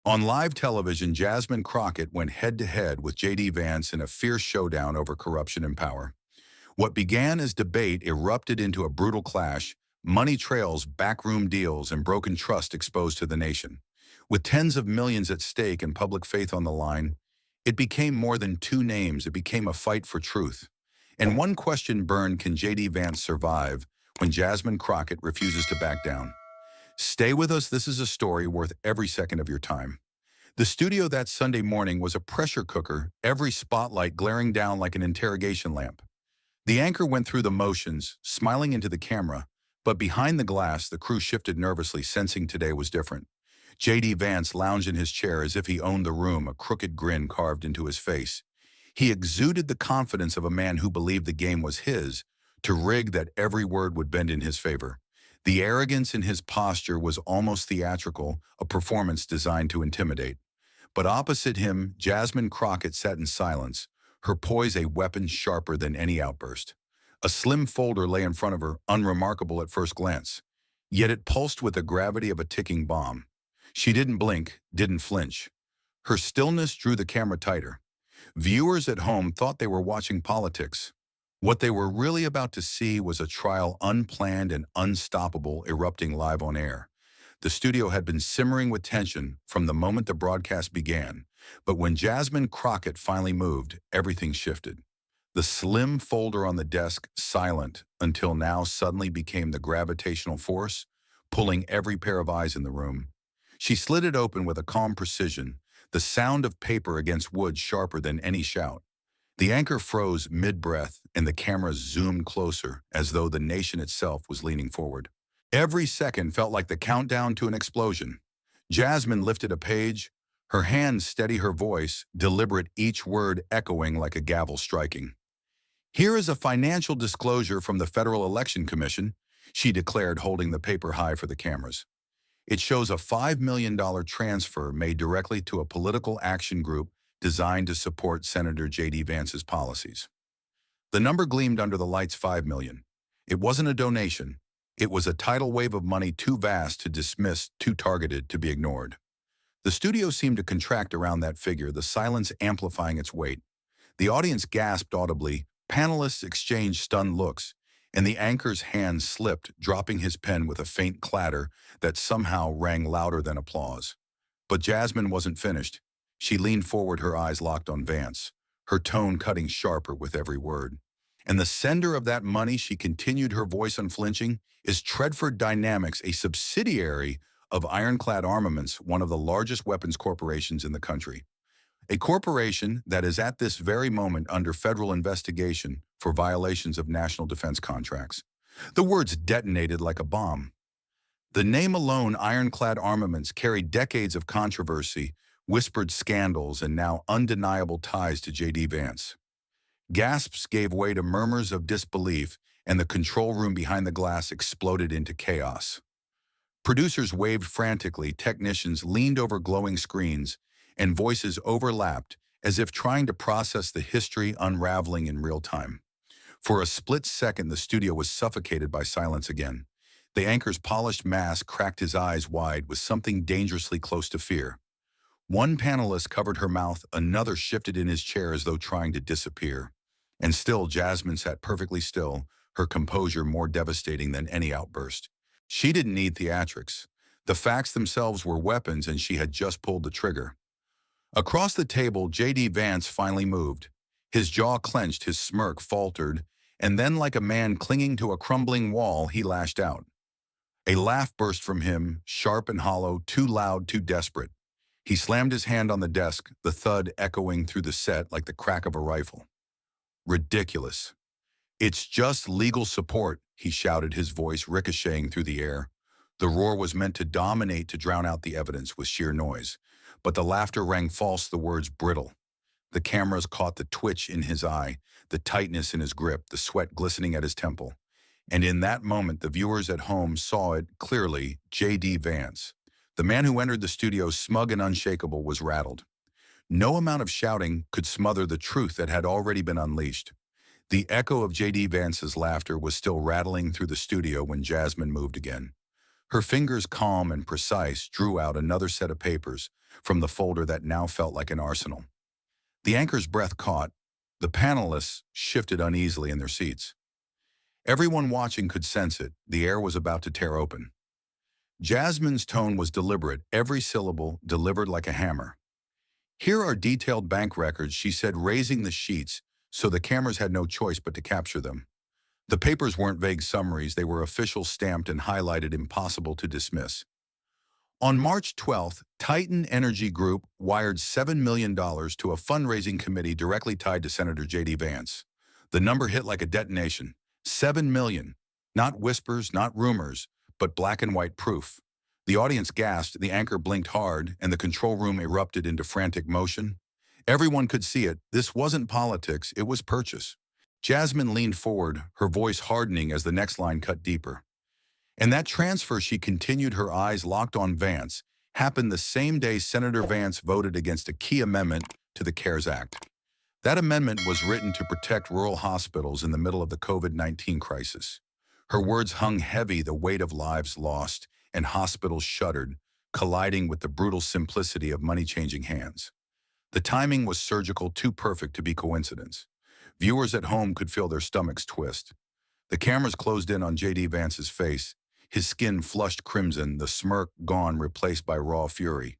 On live television, Jasmine Crockett went head-to-head with J.D. Vance in a fierce showdown over corruption and power. What began as debate erupted into a brutal clash, money trails, backroom deals, and broken trust exposed to the nation. With tens of millions at stake and public faith on the line, it became more than two names. It became a fight for truth. And one question burned: can J.D. Vance survive when Jasmine Crockett refuses to back down? Stay with us. This is a story worth every second of your time. The studio that Sunday morning was a pressure cooker, every spotlight glaring down like an interrogation lamp. The anchor went through the motions, smiling into the camera, but behind the glass, the crew shifted nervously, sensing today was different. J.D. Vance lounged in his chair as if he owned the room, a crooked grin carved into his face. He exuded the confidence of a man who believed the game was his, to rig that every word would bend in his favor. The arrogance in his posture was almost theatrical, a performance designed to intimidate. But opposite him, Jasmine Crockett sat in silence, her poise a weapon sharper than any outburst. A slim folder lay in front of her, unremarkable at first glance. Yet it pulsed with the gravity of a ticking bomb. She didn't blink, didn't flinch. Her stillness drew the camera tighter. Viewers at home thought they were watching politics. What they were really about to see was a trial unplanned and unstoppable, erupting live on air. The studio had been simmering with tension from the moment the broadcast began, but when Jasmine Crockett finally moved, everything shifted. The slim folder on the desk, silent until now, suddenly became the gravitational force, pulling every pair of eyes in the room. She slid it open with a calm precision, the sound of paper against wood sharper than any shout. The anchor froze mid-breath, and the camera zoomed closer, as though the nation itself was leaning forward. Every second felt like the countdown to an explosion. Jasmine lifted a page, her hands steady, her voice, deliberate, each word echoing like a gavel striking. "Here is a financial disclosure from the Federal Election Commission," she declared, holding the paper high for the cameras. "It shows a $5 million transfer made directly to a political action group designed to support Senator J.D. Vance's policies." The number gleamed under the lights: $5 million. It wasn't a donation. It was a tidal wave of money too vast to dismiss, too targeted to be ignored. The studio seemed to contract around that figure, the silence amplifying its weight. The audience gasped audibly, panelists exchanged stunned looks, and the anchor's hand slipped, dropping his pen with a faint clatter that somehow rang louder than applause. But Jasmine wasn't finished. She leaned forward, her eyes locked on Vance, her tone cutting sharper with every word. "And the sender of that money," she continued, her voice unflinching, "is Tredford Dynamics, a subsidiary of Ironclad Armaments, one of the largest weapons corporations in the country. A corporation that is at this very moment under federal investigation for violations of national defense contracts." The words detonated like a bomb. The name alone, Ironclad Armaments, carried decades of controversy, whispered scandals, and now undeniable ties to J.D. Vance. Gasps gave way to murmurs of disbelief, and the control room behind the glass exploded into chaos. Producers waved frantically, technicians leaned over glowing screens, and voices overlapped as if trying to process the history unraveling in real time. For a split second, the studio was suffocated by silence again. The anchor's polished mask cracked his eyes wide with something dangerously close to fear. One panelist covered her mouth, another shifted in his chair as though trying to disappear. And still, Jasmine sat perfectly still, her composure more devastating than any outburst. She didn't need theatrics. The facts themselves were weapons, and she had just pulled the trigger. Across the table, J.D. Vance finally moved. His jaw clenched, his smirk faltered, and then, like a man clinging to a crumbling wall, he lashed out. A laugh burst from him, sharp and hollow, too loud, too desperate. He slammed his hand on the desk, the thud echoing through the set like the crack of a rifle. "Ridiculous. It's just legal support," he shouted, his voice ricocheting through the air. The roar was meant to dominate, to drown out the evidence with sheer noise. But the laughter rang false, the words brittle. The cameras caught the twitch in his eye, the tightness in his grip, the sweat glistening at his temple. And in that moment, the viewers at home saw it clearly: J.D. Vance. The man who entered the studio smug and unshakable was rattled. No amount of shouting could smother the truth that had already been unleashed. The echo of J.D. Vance's laughter was still rattling through the studio when Jasmine moved again. Her fingers, calm and precise, drew out another set of papers from the folder that now felt like an arsenal. The anchor's breath caught. The panelists shifted uneasily in their seats. Everyone watching could sense it. The air was about to tear open. Jasmine's tone was deliberate, every syllable delivered like a hammer. "Here are detailed bank records," she said, raising the sheets so the cameras had no choice but to capture them. The papers weren't vague summaries, they were official, stamped and highlighted, impossible to dismiss. On March 12th, Titan Energy Group wired $7 million to a fundraising committee directly tied to Senator J.D. Vance. The number hit like a detonation. $7 million. Not whispers, not rumors, but black and white proof. The audience gasped, the anchor blinked hard, and the control room erupted into frantic motion. Everyone could see it. This wasn't politics, it was purchase. Jasmine leaned forward, her voice hardening as the next line cut deeper. And that transfer, she continued, her eyes locked on Vance, happened the same day Senator Vance voted against a key amendment to the CARES Act. That amendment was written to protect rural hospitals in the middle of the COVID-19 crisis. Her words hung heavy, the weight of lives lost, and hospitals shuddered, colliding with the brutal simplicity of money-changing hands. The timing was surgical, too perfect to be coincidence. Viewers at home could feel their stomachs twist. The cameras closed in on J.D. Vance's face, his skin flushed crimson, the smirk gone, replaced by raw fury.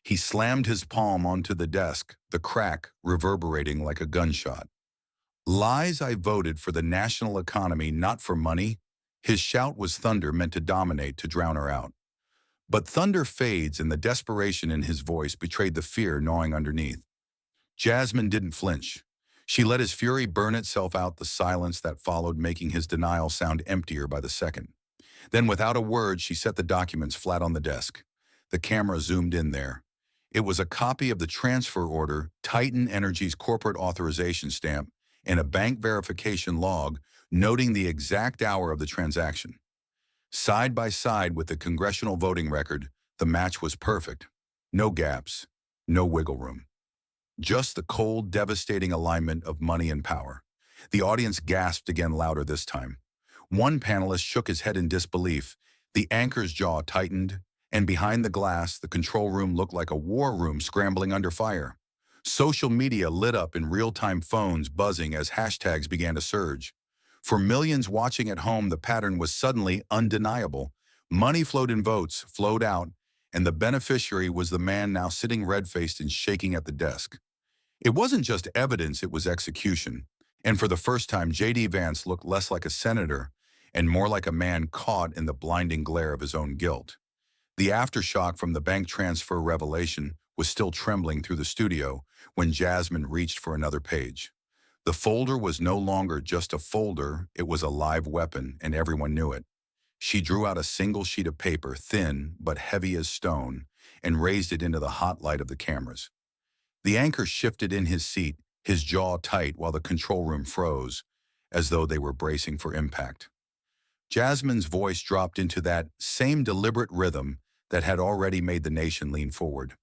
He slammed his palm onto the desk, the crack reverberating like a gunshot. "Lies, I voted for the national economy, not for money." His shout was thunder meant to dominate, to drown her out. But thunder fades, and the desperation in his voice betrayed the fear gnawing underneath. Jasmine didn't flinch. She let his fury burn itself out, the silence that followed making his denial sound emptier by the second. Then, without a word, she set the documents flat on the desk. The camera zoomed in there. It was a copy of the transfer order, Titan Energy's corporate authorization stamp, and a bank verification log noting the exact hour of the transaction. Side by side with the congressional voting record, the match was perfect. No gaps, no wiggle room. Just the cold, devastating alignment of money and power. The audience gasped again, louder this time. One panelist shook his head in disbelief. The anchor's jaw tightened, and behind the glass, the control room looked like a war room scrambling under fire. Social media lit up in real-time, phones buzzing as hashtags began to surge. For millions watching at home, the pattern was suddenly undeniable. Money flowed in, votes flowed out, and the beneficiary was the man now sitting red-faced and shaking at the desk. It wasn't just evidence, it was execution. And for the first time, J.D. Vance looked less like a senator and more like a man caught in the blinding glare of his own guilt. The aftershock from the bank transfer revelation was still trembling through the studio when Jasmine reached for another page. The folder was no longer just a folder, it was a live weapon, and everyone knew it. She drew out a single sheet of paper, thin but heavy as stone, and raised it into the hot light of the cameras. The anchor shifted in his seat, his jaw tight, while the control room froze, as though they were bracing for impact. Jasmine's voice dropped into that same deliberate rhythm that had already made the nation lean forward.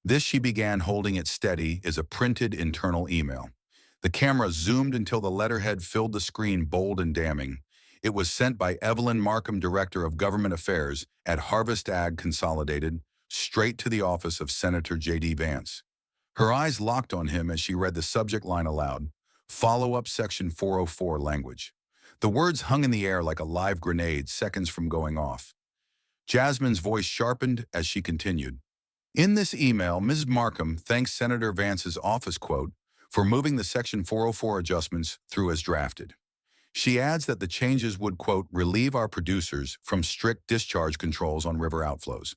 This, she began, holding it steady, is a printed internal email. The camera zoomed until the letterhead filled the screen, bold and damning. It was sent by Evelyn Markham, Director of Government Affairs at Harvest Ag Consolidated, straight to the office of Senator J.D. Vance. Her eyes locked on him as she read the subject line aloud, Follow-up Section 404 language. The words hung in the air like a live grenade, seconds from going off. Jasmine's voice sharpened as she continued. In this email, Ms. Markham thanks Senator Vance's office, quote, for moving the Section 404 adjustments through as drafted. She adds that the changes would, quote, relieve our producers from strict discharge controls on river outflows.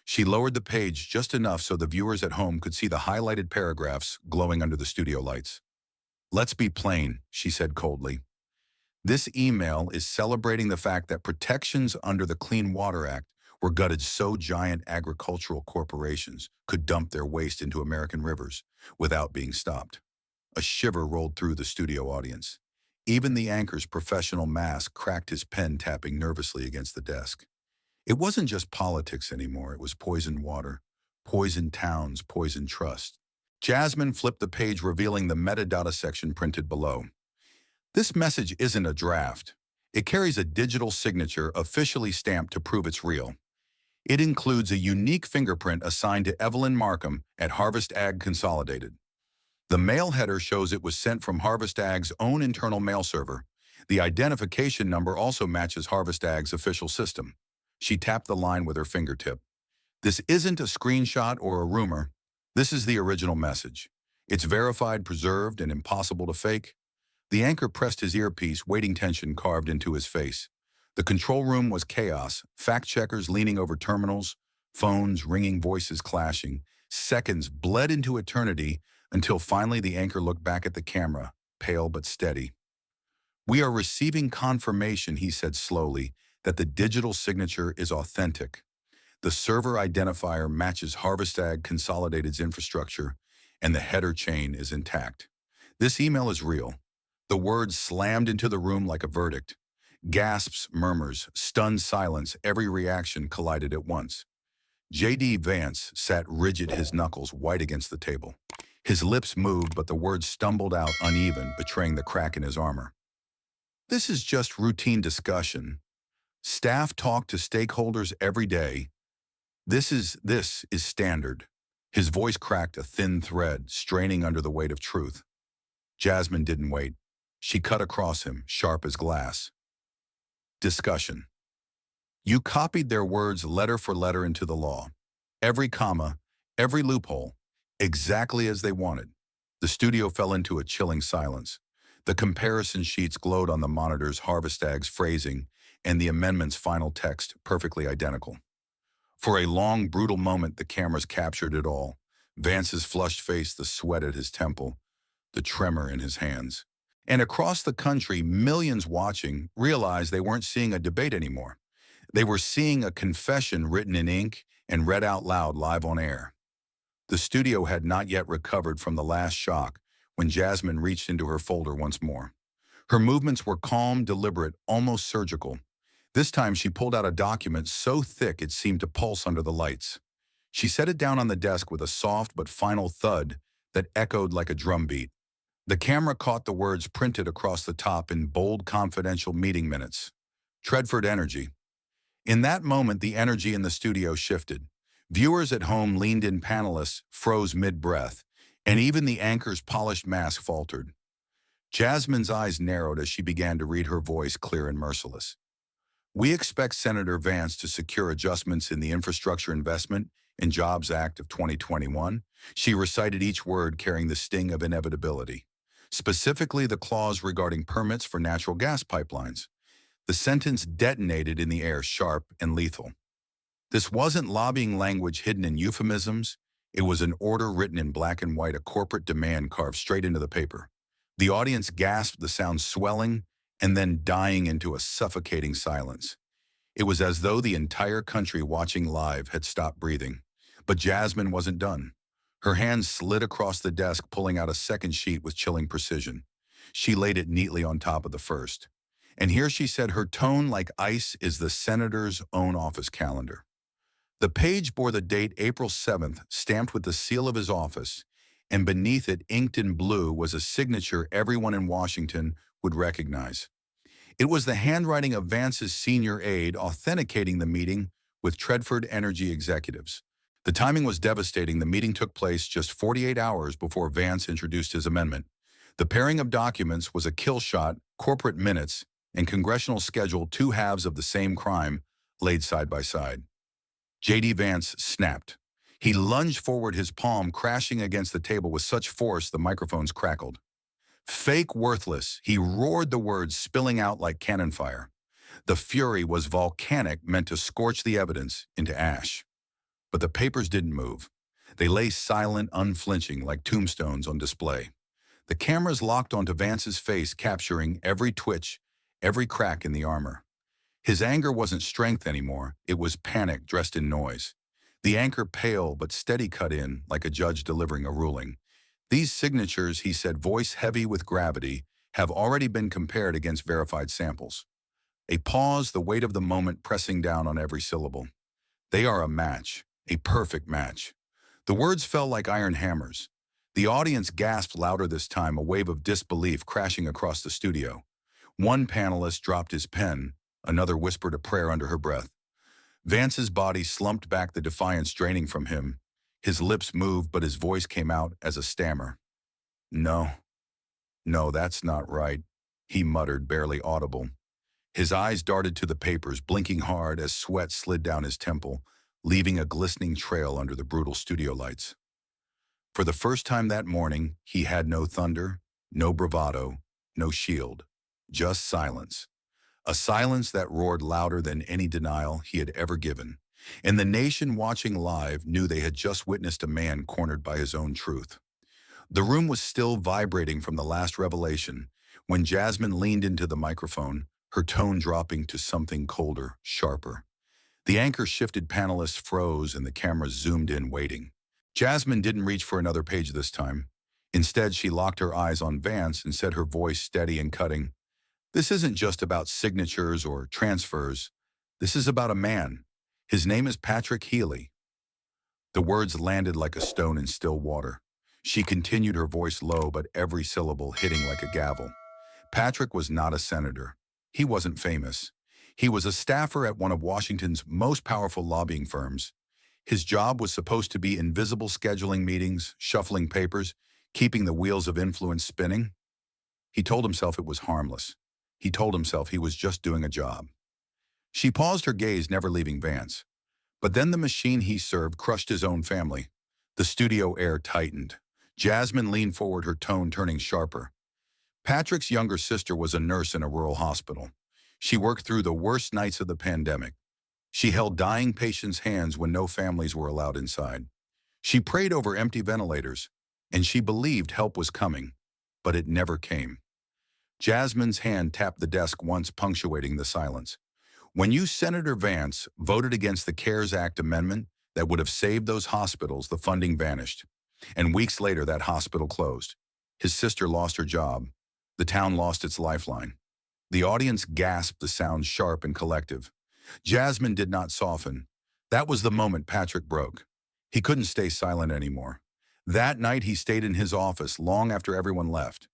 She lowered the page just enough so the viewers at home could see the highlighted paragraphs glowing under the studio lights. Let's be plain, she said coldly. This email is celebrating the fact that protections under the Clean Water Act were gutted so giant agricultural corporations could dump their waste into American rivers without being stopped. A shiver rolled through the studio audience. Even the anchor's professional mask cracked, his pen tapping nervously against the desk. It wasn't just politics anymore, it was poisoned water, poisoned towns, poisoned trust. Jasmine flipped the page, revealing the metadata section printed below. This message isn't a draft. It carries a digital signature officially stamped to prove it's real. It includes a unique fingerprint assigned to Evelyn Markham at Harvest Ag Consolidated. The mail header shows it was sent from Harvest Ag's own internal mail server. The identification number also matches Harvest Ag's official system. She tapped the line with her fingertip. This isn't a screenshot or a rumor. This is the original message. It's verified, preserved, and impossible to fake. The anchor pressed his earpiece, waiting tension carved into his face. The control room was chaos, fact-checkers leaning over terminals, phones ringing, voices clashing. Seconds bled into eternity until finally the anchor looked back at the camera, pale but steady. "We are receiving confirmation," he said slowly, "that the digital signature is authentic. The server identifier matches Harvest Ag Consolidated's infrastructure, and the header chain is intact. This email is real." The words slammed into the room like a verdict. Gasps, murmurs, stunned silence, every reaction collided at once. J.D. Vance sat rigid, his knuckles white against the table. His lips moved, but the words stumbled out uneven, betraying the crack in his armor. "This is just routine discussion. Staff talk to stakeholders every day. This is standard." His voice cracked, a thin thread, straining under the weight of truth. Jasmine didn't wait. She cut across him, sharp as glass. "Discussion. You copied their words letter for letter into the law. Every comma, every loophole, exactly as they wanted." The studio fell into a chilling silence. The comparison sheets glowed on the monitors, Harvest Ag's phrasing, and the amendment's final text perfectly identical. For a long, brutal moment, the cameras captured it all. Vance's flushed face, the sweat at his temple, the tremor in his hands. And across the country, millions watching realized they weren't seeing a debate anymore. They were seeing a confession written in ink and read out loud live on air. The studio had not yet recovered from the last shock when Jasmine reached into her folder once more. Her movements were calm, deliberate, almost surgical. This time she pulled out a document so thick it seemed to pulse under the lights. She set it down on the desk with a soft but final thud that echoed like a drumbeat. The camera caught the words printed across the top in bold, confidential meeting minutes. Tredford Energy. In that moment, the energy in the studio shifted. Viewers at home leaned in, panelists froze mid-breath, and even the anchor's polished mask faltered. Jasmine's eyes narrowed as she began to read, her voice clear and merciless. "We expect Senator Vance to secure adjustments in the Infrastructure Investment and Jobs Act of 2021. She recited each word carrying the sting of inevitability. Specifically, the clause regarding permits for natural gas pipelines. The sentence detonated in the air, sharp and lethal. This wasn't lobbying language hidden in euphemisms. It was an order written in black and white, a corporate demand carved straight into the paper. The audience gasped, the sound swelling and then dying into a suffocating silence. It was as though the entire country watching live had stopped breathing. But Jasmine wasn't done. Her hands slid across the desk, pulling out a second sheet with chilling precision. She laid it neatly on top of the first. And here, she said, her tone like ice, is the senator's own office calendar. The page bore the date April 7th, stamped with the seal of his office, and beneath it, inked in blue, was a signature everyone in Washington would recognize. It was the handwriting of Vance's senior aide, authenticating the meeting with Tredford Energy executives. The timing was devastating. The meeting took place just 48 hours before Vance introduced his amendment. The pairing of documents was a kill shot, corporate minutes, and congressional schedule, two halves of the same crime laid side by side. J.D. Vance snapped. He lunged forward, his palm crashing against the table with such force the microphones crackled. "Fake, worthless," he roared, the words spilling out like cannon fire. The fury was volcanic, meant to scorch the evidence into ash. But the papers didn't move. They lay silent, unflinching, like tombstones on display. The cameras locked onto Vance's face, capturing every twitch, every crack in the armor. His anger wasn't strength anymore. It was panic dressed in noise. The anchor, pale but steady, cut in like a judge delivering a ruling. "These signatures," he said, voice heavy with gravity, "have already been compared against verified samples." A pause, the weight of the moment pressing down on every syllable. "They are a match, a perfect match." The words fell like iron hammers. The audience gasped louder this time, a wave of disbelief crashing across the studio. One panelist dropped his pen, another whispered a prayer under her breath. Vance's body slumped back, the defiance draining from him. His lips moved, but his voice came out as a stammer. No, no, that's not right, he muttered, barely audible. His eyes darted to the papers, blinking hard as sweat slid down his temple, leaving a glistening trail under the brutal studio lights. For the first time that morning, he had no thunder, no bravado, no shield, just silence. A silence that roared louder than any denial he had ever given. And the nation watching live knew they had just witnessed a man cornered by his own truth. The room was still vibrating from the last revelation when Jasmine leaned into the microphone, her tone dropping to something colder, sharper. The anchor shifted, panelists froze, and the cameras zoomed in, waiting. Jasmine didn't reach for another page this time. Instead, she locked her eyes on Vance and said, her voice steady and cutting, "This isn't just about signatures or transfers. This is about a man. His name is Patrick Healy." The words landed like a stone in still water. She continued, her voice low, but every syllable hitting like a gavel. Patrick was not a senator. He wasn't famous. He was a staffer at one of Washington's most powerful lobbying firms. His job was supposed to be invisible, scheduling meetings, shuffling papers, keeping the wheels of influence spinning. He told himself it was harmless. He told himself he was just doing a job. She paused, her gaze never leaving Vance. But then the machine he served crushed his own family. The studio air tightened. Jasmine leaned forward, her tone turning sharper. Patrick's younger sister was a nurse in a rural hospital. She worked through the worst nights of the pandemic. She held dying patients' hands when no families were allowed inside. She prayed over empty ventilators, and she believed help was coming, but it never came. Jasmine's hand tapped the desk once, punctuating the silence. When you, Senator Vance, voted against the CARES Act amendment that would have saved those hospitals, the funding vanished. And weeks later, that hospital closed. His sister lost her job. The town lost its lifeline. The audience gasped, the sound sharp and collective. Jasmine did not soften. That was the moment Patrick broke. He couldn't stay silent anymore. That night, he stayed in his office long after everyone left.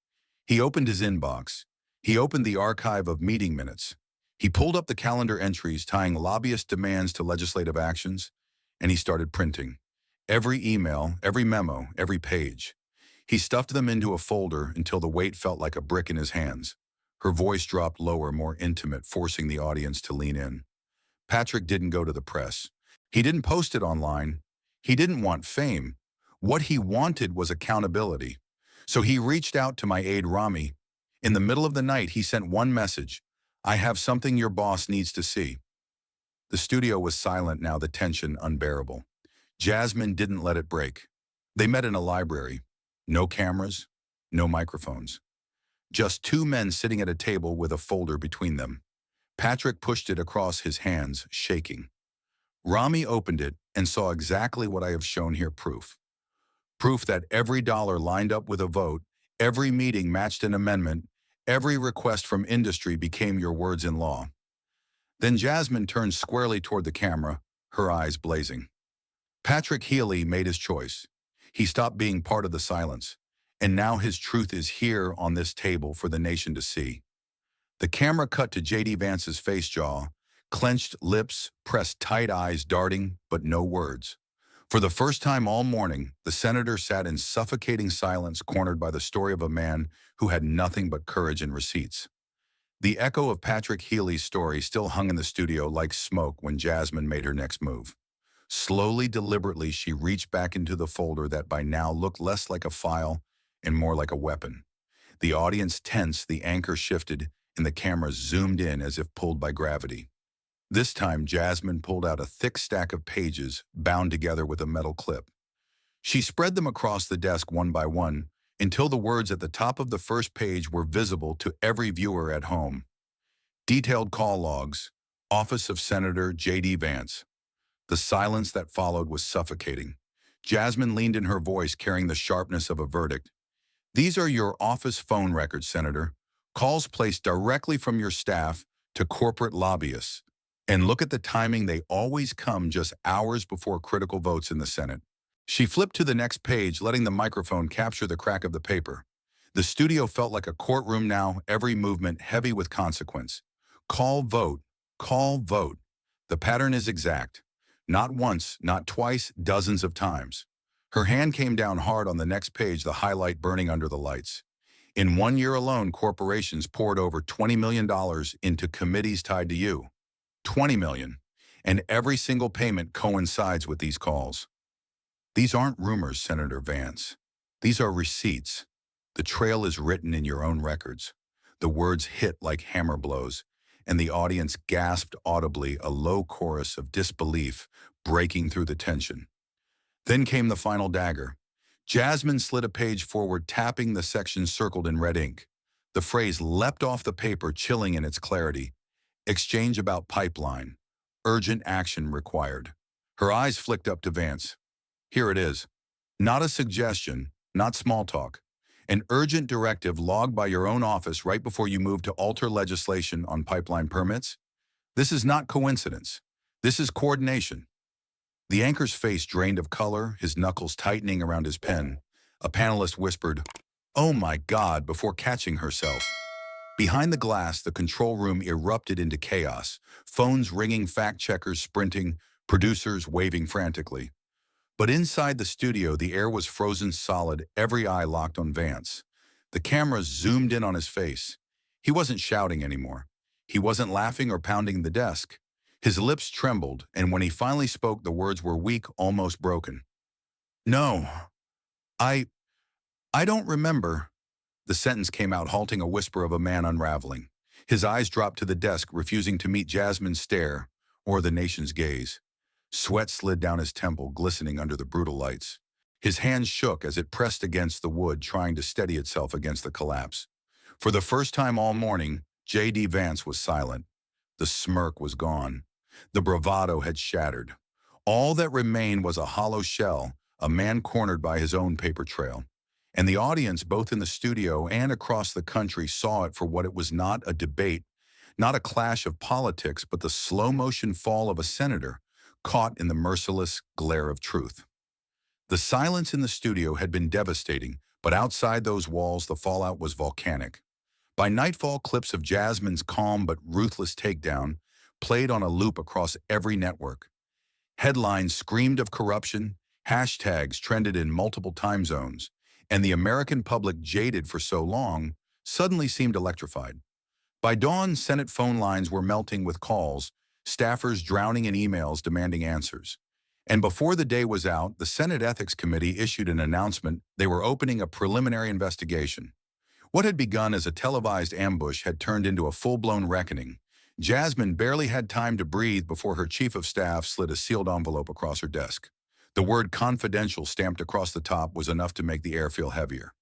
He opened his inbox. He opened the archive of meeting minutes. He pulled up the calendar entries tying lobbyist demands to legislative actions, and he started printing. Every email, every memo, every page. He stuffed them into a folder until the weight felt like a brick in his hands. Her voice dropped lower, more intimate, forcing the audience to lean in. Patrick didn't go to the press. He didn't post it online. He didn't want fame. What he wanted was accountability. So he reached out to my aide, Rami. In the middle of the night, he sent one message: "I have something your boss needs to see." The studio was silent now, the tension unbearable. Jasmine didn't let it break. They met in a library. No cameras, no microphones. Just two men sitting at a table with a folder between them. Patrick pushed it across his hands, shaking. Rami opened it and saw exactly what I have shown here, proof. Proof that every dollar lined up with a vote, every meeting matched an amendment, every request from industry became your words in law. Then Jasmine turned squarely toward the camera, her eyes blazing. Patrick Healy made his choice. He stopped being part of the silence, and now his truth is here on this table for the nation to see. The camera cut to J.D. Vance's face, jaw, clenched lips, pressed tight eyes, darting, but no words. For the first time all morning, the senator sat in suffocating silence, cornered by the story of a man who had nothing but courage and receipts. The echo of Patrick Healy's story still hung in the studio like smoke when Jasmine made her next move. Slowly, deliberately, she reached back into the folder that by now looked less like a file and more like a weapon. The audience tensed, the anchor shifted, and the camera zoomed in as if pulled by gravity. This time, Jasmine pulled out a thick stack of pages bound together with a metal clip. She spread them across the desk one by one until the words at the top of the first page were visible to every viewer at home. Detailed call logs, Office of Senator J.D. Vance. The silence that followed was suffocating. Jasmine leaned in, her voice carrying the sharpness of a verdict. "These are your office phone records, Senator. Calls placed directly from your staff to corporate lobbyists. And look at the timing, they always come just hours before critical votes in the Senate." She flipped to the next page, letting the microphone capture the crack of the paper. The studio felt like a courtroom now, every movement heavy with consequence. Call, vote, call, vote. The pattern is exact. Not once, not twice, dozens of times. Her hand came down hard on the next page, the highlight burning under the lights. In 1 year alone, corporations poured over $20 million into committees tied to you. 20 million. And every single payment coincides with these calls. These aren't rumors, Senator Vance. These are receipts. The trail is written in your own records. The words hit like hammer blows, and the audience gasped audibly, a low chorus of disbelief breaking through the tension. Then came the final dagger. Jasmine slid a page forward, tapping the section circled in red ink. The phrase leapt off the paper, chilling in its clarity. Exchange about pipeline. Urgent action required. Her eyes flicked up to Vance. Here it is. Not a suggestion, not small talk. An urgent directive logged by your own office right before you move to alter legislation on pipeline permits. This is not coincidence. This is coordination. The anchor's face drained of color, his knuckles tightening around his pen. A panelist whispered, "Oh my God," before catching herself. Behind the glass, the control room erupted into chaos. Phones ringing, fact-checkers sprinting, producers waving frantically. But inside the studio, the air was frozen solid, every eye locked on Vance. The cameras zoomed in on his face. He wasn't shouting anymore. He wasn't laughing or pounding the desk. His lips trembled, and when he finally spoke, the words were weak, almost broken. "No, I don't remember." The sentence came out, halting, a whisper of a man unraveling. His eyes dropped to the desk, refusing to meet Jasmine's stare or the nation's gaze. Sweat slid down his temple, glistening under the brutal lights. His hand shook as it pressed against the wood, trying to steady itself against the collapse. For the first time all morning, J.D. Vance was silent. The smirk was gone. The bravado had shattered. All that remained was a hollow shell, a man cornered by his own paper trail. And the audience, both in the studio and across the country, saw it for what it was: not a debate, not a clash of politics, but the slow-motion fall of a senator caught in the merciless glare of truth. The silence in the studio had been devastating, but outside those walls, the fallout was volcanic. By nightfall, clips of Jasmine's calm but ruthless takedown played on a loop across every network. Headlines screamed of corruption, hashtags trended in multiple time zones, and the American public, jaded for so long, suddenly seemed electrified. By dawn, Senate phone lines were melting with calls, staffers drowning in emails demanding answers. And before the day was out, the Senate Ethics Committee issued an announcement they were opening a preliminary investigation. What had begun as a televised ambush had turned into a full-blown reckoning. Jasmine barely had time to breathe before her chief of staff slid a sealed envelope across her desk. The word "confidential" stamped across the top was enough to make the air feel heavier.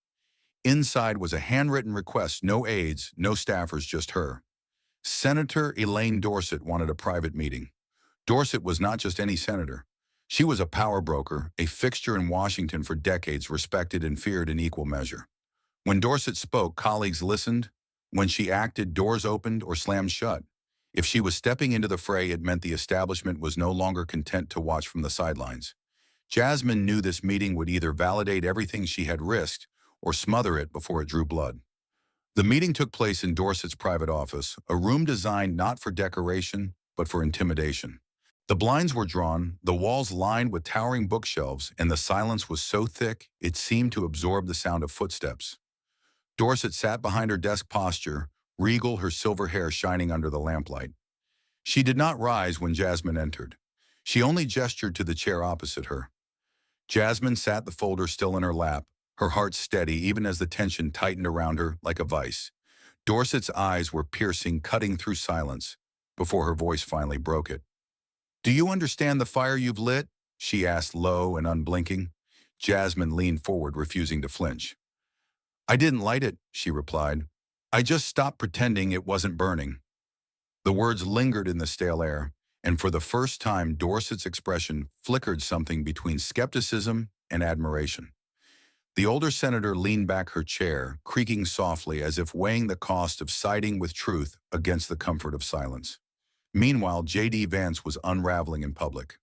Inside was a handwritten request: no aides, no staffers, just her. Senator Elaine Dorsett wanted a private meeting. Dorsett was not just any senator. She was a power broker, a fixture in Washington for decades, respected and feared in equal measure. When Dorsett spoke, colleagues listened. When she acted, doors opened or slammed shut. If she was stepping into the fray, it meant the establishment was no longer content to watch from the sidelines. Jasmine knew this meeting would either validate everything she had risked or smother it before it drew blood. The meeting took place in Dorsett's private office, a room designed not for decoration, but for intimidation. The blinds were drawn, the walls lined with towering bookshelves, and the silence was so thick it seemed to absorb the sound of footsteps. Dorsett sat behind her desk posture, regal, her silver hair shining under the lamplight. She did not rise when Jasmine entered. She only gestured to the chair opposite her. Jasmine sat, the folder still in her lap, her heart steady even as the tension tightened around her like a vice. Dorsett's eyes were piercing, cutting through silence, before her voice finally broke it. "Do you understand the fire you've lit?" she asked, low and unblinking. Jasmine leaned forward, refusing to flinch. "I didn't light it," she replied. "I just stopped pretending it wasn't burning." The words lingered in the stale air, and for the first time, Dorsett's expression flickered something between skepticism and admiration. The older senator leaned back her chair, creaking softly as if weighing the cost of siding with truth against the comfort of silence. Meanwhile, J.D. Vance was unraveling in public.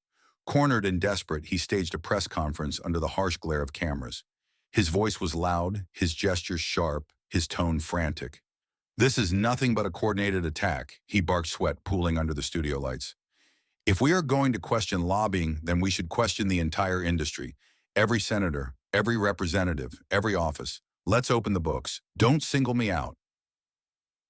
Cornered and desperate, he staged a press conference under the harsh glare of cameras. His voice was loud, his gestures sharp, his tone frantic. "This is nothing but a coordinated attack," he barked, sweat pooling under the studio lights. "If we are going to question lobbying, then we should question the entire industry. Every senator, every representative, every office. Let's open the books. Don't single me out."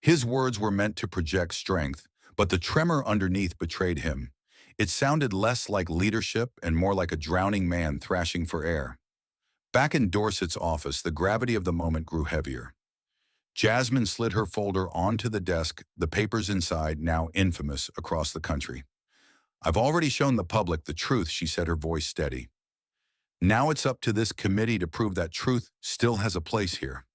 His words were meant to project strength, but the tremor underneath betrayed him. It sounded less like leadership and more like a drowning man thrashing for air. Back in Dorset's office, the gravity of the moment grew heavier. Jasmine slid her folder onto the desk, the papers inside now infamous across the country. "I've already shown the public the truth," she said, her voice steady. "Now it's up to this committee to prove that truth still has a place here."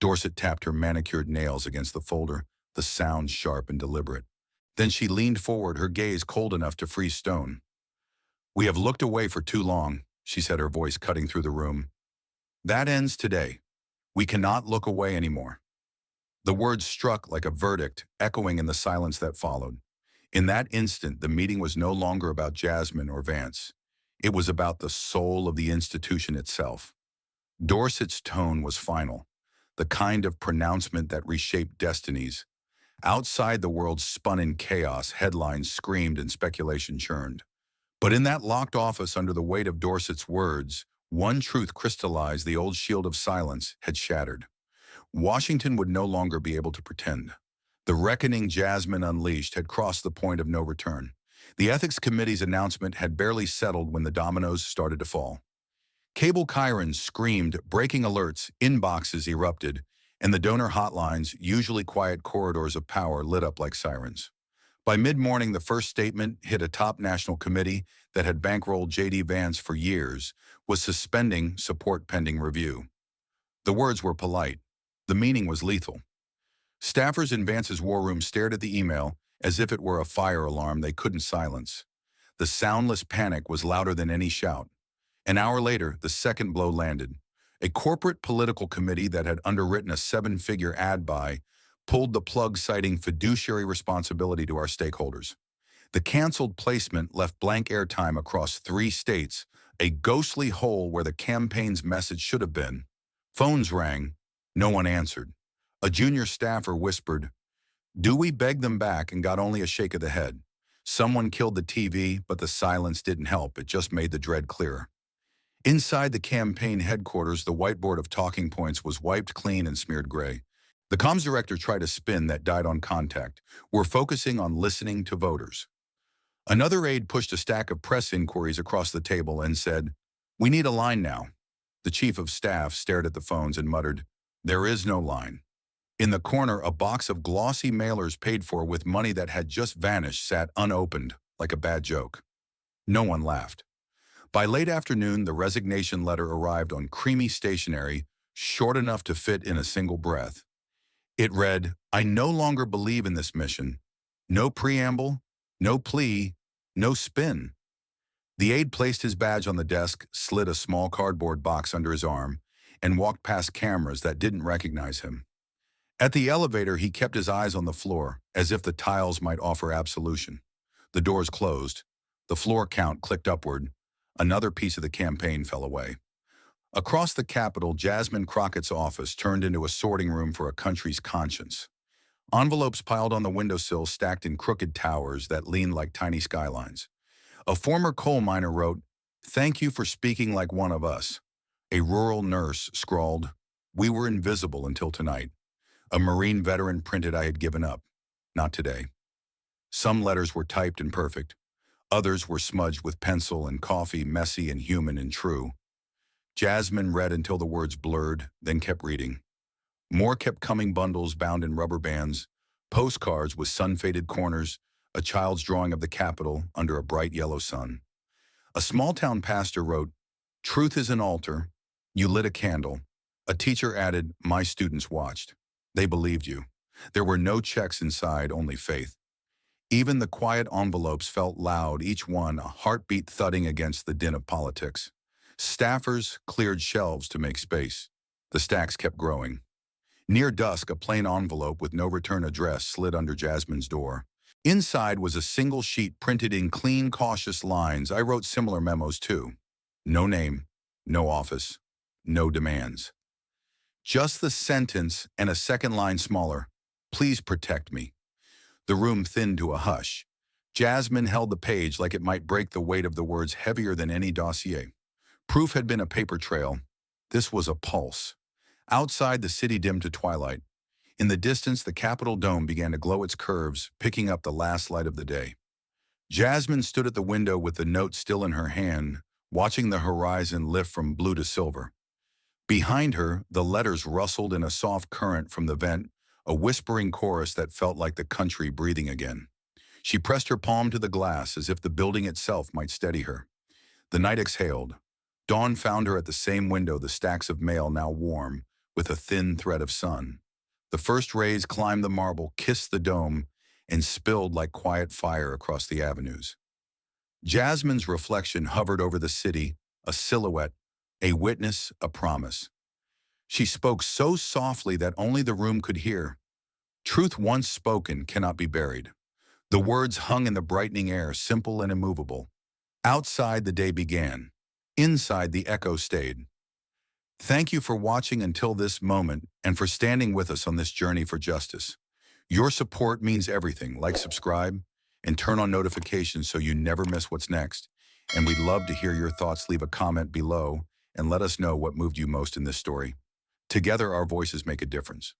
Dorset tapped her manicured nails against the folder, the sound sharp and deliberate. Then she leaned forward, her gaze cold enough to freeze stone. "We have looked away for too long," she said, her voice cutting through the room. "That ends today. We cannot look away anymore." The words struck like a verdict, echoing in the silence that followed. In that instant, the meeting was no longer about Jasmine or Vance. It was about the soul of the institution itself. Dorset's tone was final, the kind of pronouncement that reshaped destinies. Outside, the world spun in chaos, headlines screamed and speculation churned. But in that locked office, under the weight of Dorset's words, one truth crystallized: the old shield of silence had shattered. Washington would no longer be able to pretend. The reckoning Jasmine unleashed had crossed the point of no return. The Ethics Committee's announcement had barely settled when the dominoes started to fall. Cable chyrons screamed, breaking alerts, inboxes erupted, and the donor hotlines, usually quiet corridors of power, lit up like sirens. By mid-morning, the first statement hit a top national committee that had bankrolled J.D. Vance for years, was suspending support pending review. The words were polite. The meaning was lethal. Staffers in Vance's war room stared at the email as if it were a fire alarm they couldn't silence. The soundless panic was louder than any shout. An hour later, the second blow landed. A corporate political committee that had underwritten a seven-figure ad buy pulled the plug, citing fiduciary responsibility to our stakeholders. The canceled placement left blank airtime across 3 states, a ghostly hole where the campaign's message should have been. Phones rang. No one answered. A junior staffer whispered, "Do we beg them back?" and got only a shake of the head. Someone killed the TV, but the silence didn't help. It just made the dread clearer. Inside the campaign headquarters, the whiteboard of talking points was wiped clean and smeared gray. The comms director tried a spin that died on contact. "We're focusing on listening to voters." Another aide pushed a stack of press inquiries across the table and said, "We need a line now." The chief of staff stared at the phones and muttered, "There is no line." In the corner, a box of glossy mailers paid for with money that had just vanished sat unopened, like a bad joke. No one laughed. By late afternoon, the resignation letter arrived on creamy stationery, short enough to fit in a single breath. It read, "I no longer believe in this mission. No preamble, no plea, no spin." The aide placed his badge on the desk, slid a small cardboard box under his arm, and walked past cameras that didn't recognize him. At the elevator, he kept his eyes on the floor, as if the tiles might offer absolution. The doors closed. The floor count clicked upward. Another piece of the campaign fell away. Across the Capitol, Jasmine Crockett's office turned into a sorting room for a country's conscience. Envelopes piled on the windowsill stacked in crooked towers that leaned like tiny skylines. A former coal miner wrote, "Thank you for speaking like one of us." A rural nurse scrawled, "We were invisible until tonight." A Marine veteran printed, "I had given up. Not today." Some letters were typed and perfect. Others were smudged with pencil and coffee, messy and human and true. Jasmine read until the words blurred, then kept reading. More kept coming, bundles bound in rubber bands, postcards with sun-faded corners, a child's drawing of the Capitol under a bright yellow sun. A small-town pastor wrote, "Truth is an altar. You lit a candle." A teacher added, "My students watched. They believed you." There were no checks inside, only faith. Even the quiet envelopes felt loud, each one a heartbeat thudding against the din of politics. Staffers cleared shelves to make space. The stacks kept growing. Near dusk, a plain envelope with no return address slid under Jasmine's door. Inside was a single sheet printed in clean, cautious lines. I wrote similar memos too. No name, no office, no demands. Just the sentence and a second line smaller. Please protect me. The room thinned to a hush. Jasmine held the page like it might break the weight of the words heavier than any dossier. Proof had been a paper trail. This was a pulse. Outside, the city dimmed to twilight. In the distance, the Capitol dome began to glow its curves, picking up the last light of the day. Jasmine stood at the window with the note still in her hand, watching the horizon lift from blue to silver. Behind her, the letters rustled in a soft current from the vent, a whispering chorus that felt like the country breathing again. She pressed her palm to the glass as if the building itself might steady her. The night exhaled. Dawn found her at the same window, the stacks of mail now warm, with a thin thread of sun. The first rays climbed the marble, kissed the dome, and spilled like quiet fire across the avenues. Jasmine's reflection hovered over the city, a silhouette, a witness, a promise. She spoke so softly that only the room could hear. Truth once spoken cannot be buried. The words hung in the brightening air, simple and immovable. Outside, the day began. Inside, the echo stayed. Thank you for watching until this moment and for standing with us on this journey for justice. Your support means everything. Like, subscribe, and turn on notifications so you never miss what's next. And we'd love to hear your thoughts. Leave a comment below and let us know what moved you most in this story. Together, our voices make a difference.